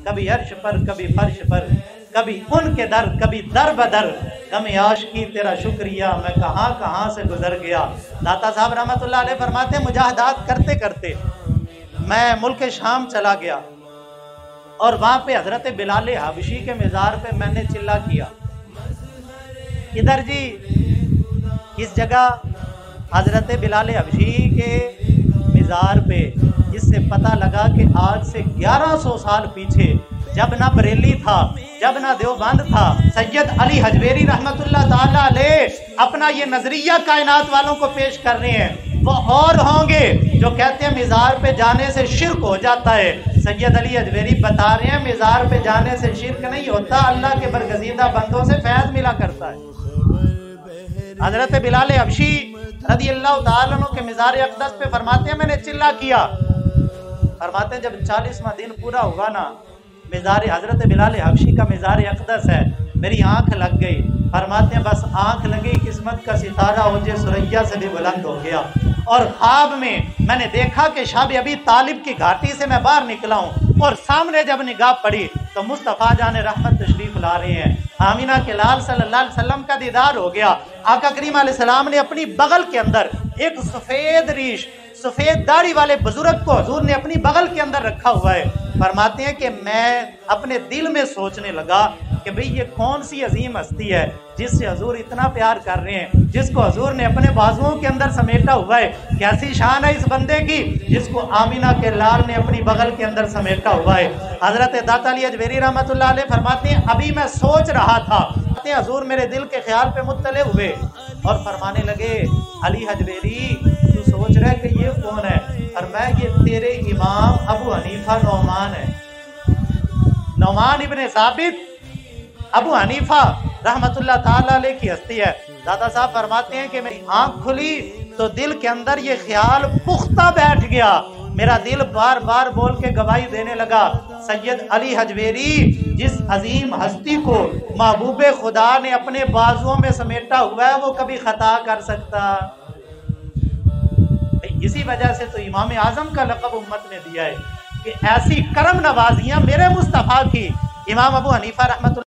کبھی عرش پر کبھی فرش پر، کبھی ان کے در کبھی در بدر، غم عاشقی تیرا شکریہ میں کہاں کہاں سے گزر گیا۔ داتا صاحب رحمۃ اللہ علیہ فرماتے ہیں مجاہدات کرتے کرتے میں ملک شام چلا گیا اور وہاں پہ حضرت بلال حبشی کے مزار پہ میں نے چلا کیا، ادھر جی اس جگہ حضرت بلال حبشی کے مزار پہ، جس سے پتہ لگا کہ آج سے 1100 سال پیچھے جب نہ بریلی تھا، جب نہ دیوبند تھا، سید علی حجویری رحمت اللہ تعالیٰ علیہ اپنا یہ نظریہ کائنات والوں کو پیش کر رہے ہیں۔ وہ اور ہوں گے جو کہتے ہیں مزار پہ جانے سے شرک ہو جاتا ہے، سید علی حجویری بتا رہے ہیں مزار پہ جانے سے شرک نہیں ہوتا، اللہ کے برگزیدہ بندوں سے فیض ملا کرتا ہے۔ حضرت بلال حبشی رضی اللہ تعالیٰ عنہ کے مزار اقدس پہ فرماتے ہیں میں نے چلا کیا، فرماتے ہیں جب 40واں دن پورا ہوا نا، مزار حضرت بلال حبشی کا مزار اقدس ہے، میری آنکھ لگ گئی، فرماتے ہیں بس آنکھ لگی قسمت کا ستارہ اوج سریا سے بھی بلند ہو گیا، اور خواب میں نے دیکھا کہ شاب ابی طالب کی گھاٹی سے میں باہر نکلا ہوں، اور سامنے جب نگاہ پڑی تو مصطفیٰ جان رحمت تشریف لا رہے ہیں، آمینہ کے لال صلی اللہ علیہ وسلم کا دیدار ہو گیا۔ آقا کریم علیہ السلام نے اپنی بغل کے اندر ایک سفید ریش، سفید داڑھی والے بزرگ کو حضور نے اپنی بغل کے اندر رکھا ہوا ہے۔ فرماتے ہیں کہ میں اپنے دل میں سوچنے لگا کہ بھئی یہ کون سی عظیم ہستی ہے جس سے حضور اتنا پیار کر رہے ہیں، جس کو حضور نے اپنے بازوؤں کے اندر سمیٹا ہوا ہے، کیسی شان ہے اس بندے کی جس کو آمینہ کے لال نے اپنی بغل کے اندر سمیٹا ہوا ہے۔ حضرت داتا علی حجویری رحمۃ اللہ علیہ فرماتے ہیں ابھی میں سوچ رہا تھا، حضور میرے دل کے خیال پہ مطلع ہوئے اور فرمانے لگے علی حجویری تو سوچ رہے کہ یہ کون ہے؟ اور میں یہ تیرے امام ابو حنیفہ نعمان ہے، نعمان ابن ثابت ابو حنیفہ رحمت اللہ تعالیٰ علیہ کی ہستی ہے۔ دادا صاحب فرماتے ہیں کہ میری آنکھ کھلی تو دل کے اندر یہ خیال پختہ بیٹھ گیا، میرا دل بار بار بول کے گواہی دینے لگا سید علی حجویری جس عظیم ہستی کو محبوب خدا نے اپنے بازوؤں میں سمیٹا ہوا ہے وہ کبھی خطا کر سکتا؟ اسی وجہ سے تو امام اعظم کا لقب امت نے دیا ہے کہ ایسی کرم نوازیاں میرے مصطفیٰ کی۔ امام ابو حنیفہ رحمت اللہ